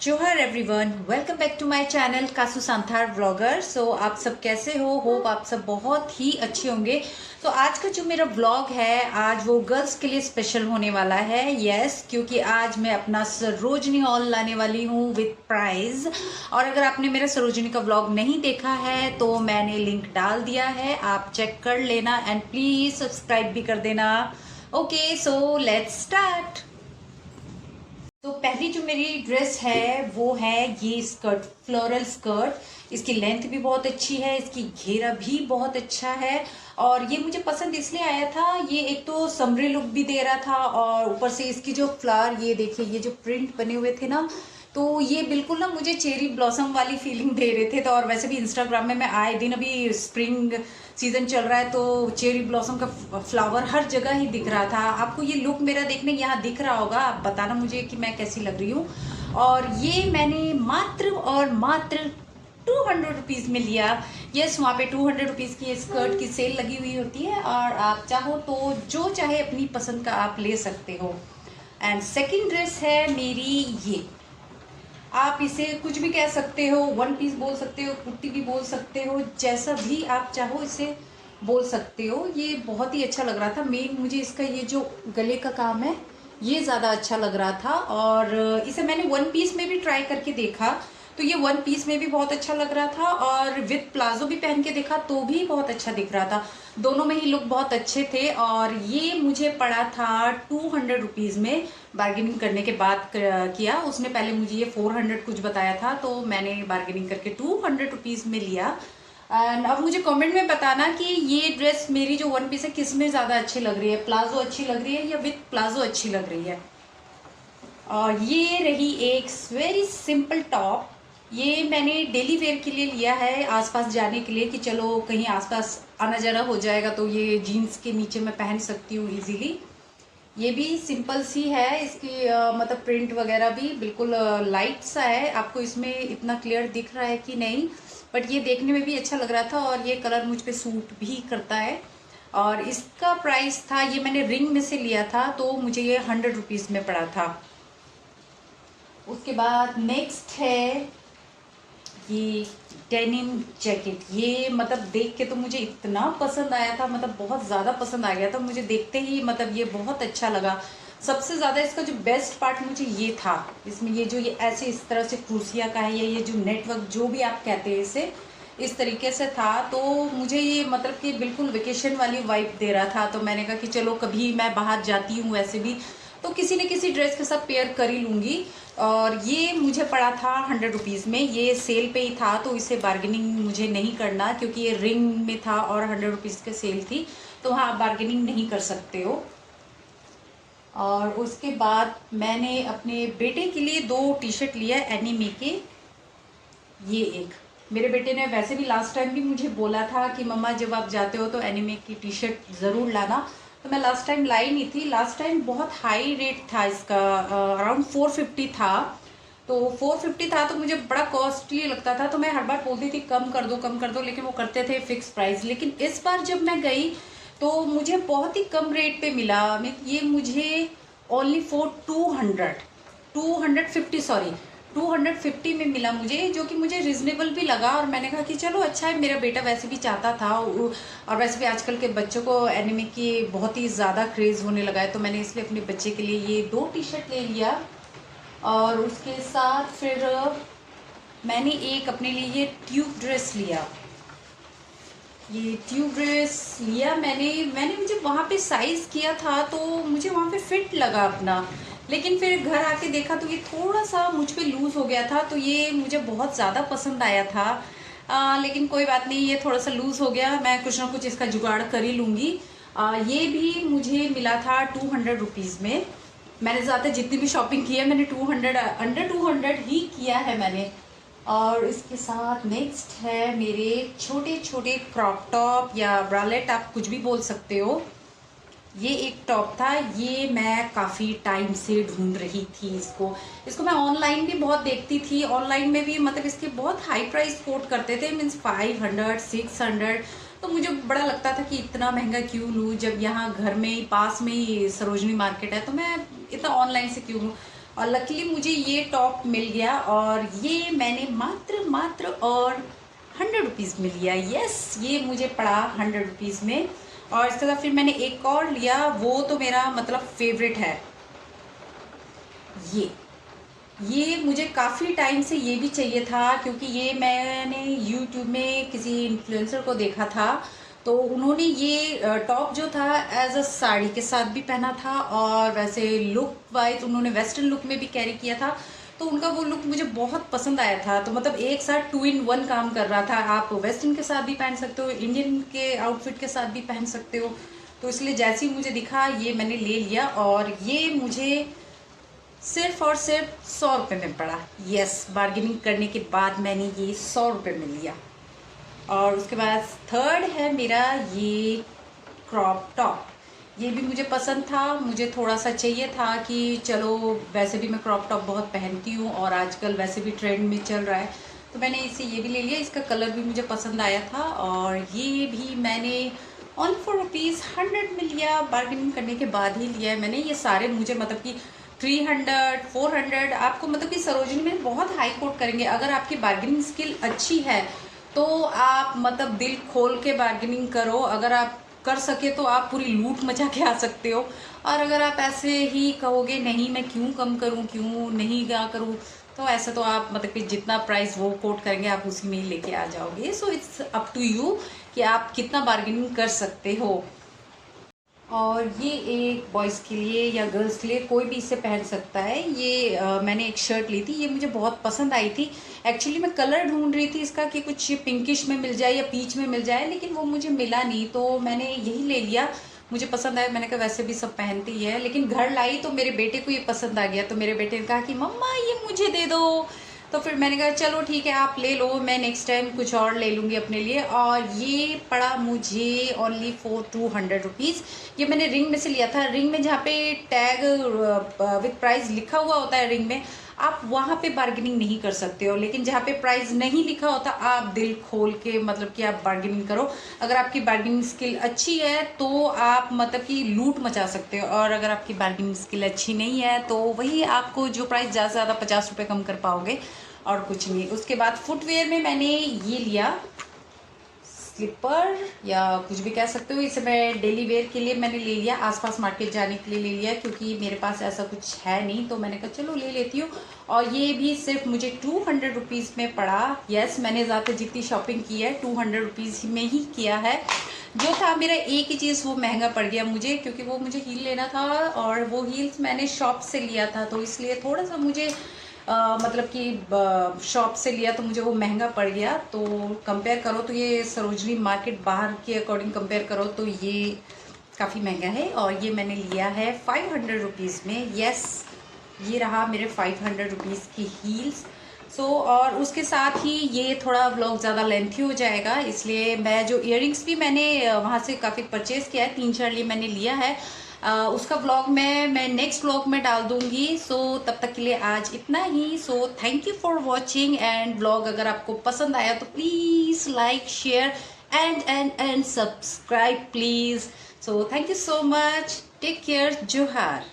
Johar everyone, welcome back to my channel Kasu Santhar vlogger. So आप सब कैसे हो? होप आप सब बहुत ही अच्छे होंगे। तो आज का जो मेरा व्लॉग है, आज वो गर्ल्स के लिए स्पेशल होने वाला है। यस, क्योंकि आज मैं अपना सरोजनी हॉल लाने वाली हूँ विद प्राइज। और अगर आपने मेरा सरोजनी का व्लॉग नहीं देखा है तो मैंने लिंक डाल दिया है, आप चेक कर लेना एंड प्लीज सब्सक्राइब भी कर देना। Okay, so let's start. तो पहली जो मेरी ड्रेस है वो है ये स्कर्ट, फ्लोरल स्कर्ट। इसकी लेंथ भी बहुत अच्छी है, इसकी घेरा भी बहुत अच्छा है और ये मुझे पसंद इसलिए आया था, ये एक तो समरी लुक भी दे रहा था और ऊपर से इसकी जो फ्लावर, ये देखिए ये जो प्रिंट बने हुए थे ना, तो ये बिल्कुल ना मुझे चेरी ब्लॉसम वाली फीलिंग दे रहे थे। तो और वैसे भी इंस्टाग्राम में मैं आए दिन, अभी स्प्रिंग सीजन चल रहा है तो चेरी ब्लॉसम का फ्लावर हर जगह ही दिख रहा था। आपको ये लुक मेरा देखने यहाँ दिख रहा होगा, आप बताना मुझे कि मैं कैसी लग रही हूँ। और ये मैंने मात्र और मात्र 200 रुपीज़ में लिया। यस, वहाँ पे 200 रुपीज़ की स्कर्ट की सेल लगी हुई होती है और आप चाहो तो जो चाहे अपनी पसंद का आप ले सकते हो। एंड सेकेंड ड्रेस है मेरी ये, आप इसे कुछ भी कह सकते हो, वन पीस बोल सकते हो, कुर्ती भी बोल सकते हो, जैसा भी आप चाहो इसे बोल सकते हो। ये बहुत ही अच्छा लग रहा था। मेन मुझे इसका ये जो गले का काम है ये ज़्यादा अच्छा लग रहा था और इसे मैंने वन पीस में भी ट्राई करके देखा तो ये वन पीस में भी बहुत अच्छा लग रहा था और विद प्लाजो भी पहन के देखा तो भी बहुत अच्छा दिख रहा था। दोनों में ही लुक बहुत अच्छे थे और ये मुझे पड़ा था 200 रुपीज़ में। बार्गेनिंग करने के बाद किया, उसने पहले मुझे ये 400 कुछ बताया था तो मैंने बार्गेनिंग करके 200 रुपीज़ में लिया। एंड अब मुझे कमेंट में बताना कि ये ड्रेस मेरी जो वन पीस है किस में ज़्यादा अच्छी लग रही है, प्लाजो अच्छी लग रही है या विद प्लाजो अच्छी लग रही है। और ये रही एक वेरी सिंपल टॉप, ये मैंने डेली वेयर के लिए लिया है, आसपास जाने के लिए कि चलो कहीं आसपास आना जाना हो जाएगा तो ये जीन्स के नीचे मैं पहन सकती हूँ इजीली। ये भी सिंपल सी है, इसकी मतलब प्रिंट वगैरह भी बिल्कुल लाइट सा है। आपको इसमें इतना क्लियर दिख रहा है कि नहीं, बट ये देखने में भी अच्छा लग रहा था और ये कलर मुझ पे सूट भी करता है। और इसका प्राइस था, ये मैंने रिंग में से लिया था तो मुझे ये 100 रुपीज़ में पड़ा था। उसके बाद नेक्स्ट है ये डेनिम जैकेट। ये मतलब देख के तो मुझे इतना पसंद आया था, मतलब बहुत ज़्यादा पसंद आ गया था मुझे देखते ही, मतलब ये बहुत अच्छा लगा। सबसे ज़्यादा इसका जो बेस्ट पार्ट मुझे ये था, इसमें ये जो ये ऐसे इस तरह से क्रूसिया का है या ये जो नेटवर्क जो भी आप कहते हैं इसे, इस तरीके से था तो मुझे ये मतलब कि बिल्कुल वेकेशन वाली वाइब दे रहा था। तो मैंने कहा कि चलो कभी मैं बाहर जाती हूँ वैसे भी तो किसी न किसी ड्रेस के साथ पेयर कर ही लूँगी। और ये मुझे पड़ा था 100 रुपीज़ में, ये सेल पे ही था तो इसे बार्गेनिंग मुझे नहीं करना क्योंकि ये रिंग में था और 100 रुपीज़ की सेल थी तो वहाँ आप बार्गेनिंग नहीं कर सकते हो। और उसके बाद मैंने अपने बेटे के लिए 2 टी शर्ट लिया एनीमे के। ये एक मेरे बेटे ने वैसे भी लास्ट टाइम भी मुझे बोला था कि मम्मा जब आप जाते हो तो एनीमे की टी शर्ट ज़रूर लाना, तो मैं लास्ट टाइम लाई नहीं थी। लास्ट टाइम बहुत हाई रेट था इसका, अराउंड 450 था। तो 450 था तो मुझे बड़ा कॉस्टली लगता था तो मैं हर बार बोलती थी कम कर दो, लेकिन वो करते थे फिक्स प्राइस। लेकिन इस बार जब मैं गई तो मुझे बहुत ही कम रेट पे मिला। ये मुझे ओनली फॉर 250 सॉरी 250 में मिला मुझे, जो कि मुझे रिजनेबल भी लगा। और मैंने कहा कि चलो अच्छा है, मेरा बेटा वैसे भी चाहता था और वैसे भी आजकल के बच्चों को एनिमे की बहुत ही ज़्यादा क्रेज़ होने लगा है तो मैंने इसलिए अपने बच्चे के लिए ये 2 टी शर्ट ले लिया। और उसके साथ फिर मैंने एक अपने लिए ये ट्यूब ड्रेस लिया। ये ट्यूब ड्रेस लिया मैंने मुझे वहाँ पे साइज़ किया था तो मुझे वहाँ पे फिट लगा अपना, लेकिन फिर घर आके देखा तो ये थोड़ा सा मुझ पे लूज़ हो गया था तो ये मुझे बहुत ज़्यादा पसंद आया था। लेकिन कोई बात नहीं, ये थोड़ा सा लूज़ हो गया, मैं कुछ ना कुछ इसका जुगाड़ कर ही लूँगी। ये भी मुझे मिला था 200 रुपीज़ में। मैंने ज़्यादा जितनी भी शॉपिंग की है मैंने 200 अंडर 200 ही किया है मैंने। और इसके साथ नेक्स्ट है मेरे छोटे छोटे क्रॉप टॉप या ब्रालेट, आप कुछ भी बोल सकते हो। ये एक टॉप था, ये मैं काफ़ी टाइम से ढूंढ रही थी इसको मैं ऑनलाइन भी बहुत देखती थी। ऑनलाइन में भी मतलब इसके बहुत हाई प्राइस कोट करते थे, मीन्स 500 600। तो मुझे बड़ा लगता था कि इतना महंगा क्यों लूँ जब यहाँ घर में ही पास में ही सरोजनी मार्केट है, तो मैं इतना ऑनलाइन से क्यों लूँ। और लकीली मुझे ये टॉप मिल गया और ये मैंने मात्र और 100 रुपीज़ में लिया। यस, ये मुझे पड़ा 100 रुपीज़ में। और इसके बाद फिर मैंने एक और लिया, वो तो मेरा मतलब फेवरेट है। ये मुझे काफ़ी टाइम से ये भी चाहिए था, क्योंकि ये मैंने YouTube में किसी इन्फ्लुएंसर को देखा था, तो उन्होंने ये टॉप जो था एज अ साड़ी के साथ भी पहना था और वैसे लुक वाइज उन्होंने वेस्टर्न लुक में भी कैरी किया था। तो उनका वो लुक मुझे बहुत पसंद आया था। तो मतलब एक साथ 2 in 1 काम कर रहा था। आप वेस्टर्न के साथ भी पहन सकते हो, इंडियन के आउटफिट के साथ भी पहन सकते हो। तो इसलिए जैसे ही मुझे दिखा ये मैंने ले लिया और ये मुझे सिर्फ और सिर्फ 100 रुपये में पड़ा। यस, बार्गेनिंग करने के बाद मैंने ये 100 रुपये में लिया। और उसके बाद थर्ड है मेरा ये क्रॉप टॉप। ये भी मुझे पसंद था, मुझे थोड़ा सा चाहिए था कि चलो, वैसे भी मैं क्रॉप टॉप बहुत पहनती हूँ और आजकल वैसे भी ट्रेंड में चल रहा है, तो मैंने इसे ये भी ले लिया। इसका कलर भी मुझे पसंद आया था और ये भी मैंने ओनली फॉर रुपीज़ 100 में लिया। बार्गेनिंग करने के बाद ही लिया है मैंने। ये सारे मुझे मतलब कि 300, 400 आपको मतलब कि सरोजिनी में बहुत हाई कोट करेंगे। अगर आपकी बार्गेनिंग स्किल अच्छी है तो आप मतलब दिल खोल के बार्गेनिंग करो। अगर आप कर सके तो आप पूरी लूट मचा के आ सकते हो। और अगर आप ऐसे ही कहोगे नहीं मैं क्यों कम करूं, क्यों नहीं क्या करूं, तो ऐसे तो आप मतलब कि जितना प्राइस वो कोट करेंगे आप उसी में ही लेके आ जाओगे। So it's up to you कि आप कितना बार्गेनिंग कर सकते हो। और ये एक बॉयज़ के लिए या गर्ल्स के लिए कोई भी इसे पहन सकता है। ये मैंने एक शर्ट ली थी, ये मुझे बहुत पसंद आई थी। एक्चुअली मैं कलर ढूंढ रही थी इसका कि कुछ पिंकिश में मिल जाए या पीच में मिल जाए, लेकिन वो मुझे मिला नहीं, तो मैंने यही ले लिया। मुझे पसंद आया, मैंने कहा वैसे भी सब पहनती है, लेकिन घर लाई तो मेरे बेटे को ये पसंद आ गया। तो मेरे बेटे ने कहा कि मम्मा ये मुझे दे दो। तो फिर मैंने कहा चलो ठीक है आप ले लो, मैं नेक्स्ट टाइम कुछ और ले लूँगी अपने लिए। और ये पड़ा मुझे ओनली फॉर 200 रुपीज़। ये मैंने रिंग में से लिया था। रिंग में जहाँ पे टैग विद प्राइस लिखा हुआ होता है रिंग में, आप वहाँ पे बार्गेनिंग नहीं कर सकते हो, लेकिन जहाँ पे प्राइस नहीं लिखा होता आप दिल खोल के मतलब कि आप बार्गेनिंग करो। अगर आपकी बार्गेनिंग स्किल अच्छी है तो आप मतलब कि लूट मचा सकते हो, और अगर आपकी बार्गेनिंग स्किल अच्छी नहीं है तो वही आपको जो प्राइस ज़्यादा से ज़्यादा 50 रुपये कम कर पाओगे और कुछ नहीं। उसके बाद फुटवेयर में मैंने ये लिया स्लीपर या कुछ भी कह सकते हो। इसे मैं डेली वेयर के लिए मैंने ले लिया, आसपास मार्केट जाने के लिए ले लिया, क्योंकि मेरे पास ऐसा कुछ है नहीं, तो मैंने कहा चलो ले लेती हूँ। और ये भी सिर्फ मुझे 200 रुपीज़ में पड़ा। यस, मैंने ज़्यादा जितनी शॉपिंग की है 200 रुपीज़ में ही किया है। जो था मेरा एक ही चीज़ वो महंगा पड़ गया मुझे, क्योंकि वो मुझे हील लेना था और वो हील्स मैंने शॉप से लिया था, तो इसलिए थोड़ा सा मुझे मतलब कि शॉप से लिया तो मुझे वो महंगा पड़ गया। तो कंपेयर करो तो ये सरोजनी मार्केट बाहर के अकॉर्डिंग कंपेयर करो तो ये काफ़ी महंगा है। और ये मैंने लिया है 500 रुपीज़ में। यस, ये रहा मेरे 500 रुपीज़ की हील्स। और उसके साथ ही ये थोड़ा व्लॉग ज़्यादा लेंथी हो जाएगा, इसलिए मैं जो इयररिंग्स भी मैंने वहाँ से काफ़ी परचेज़ किया है, 3-4 लिए मैंने लिया है। उसका व्लॉग मैं नेक्स्ट व्लॉग में डाल दूंगी। तब तक के लिए आज इतना ही। Thank you for watching and vlog अगर आपको पसंद आया तो please like, share and subscribe please. Thank you so much, take care, जोहार।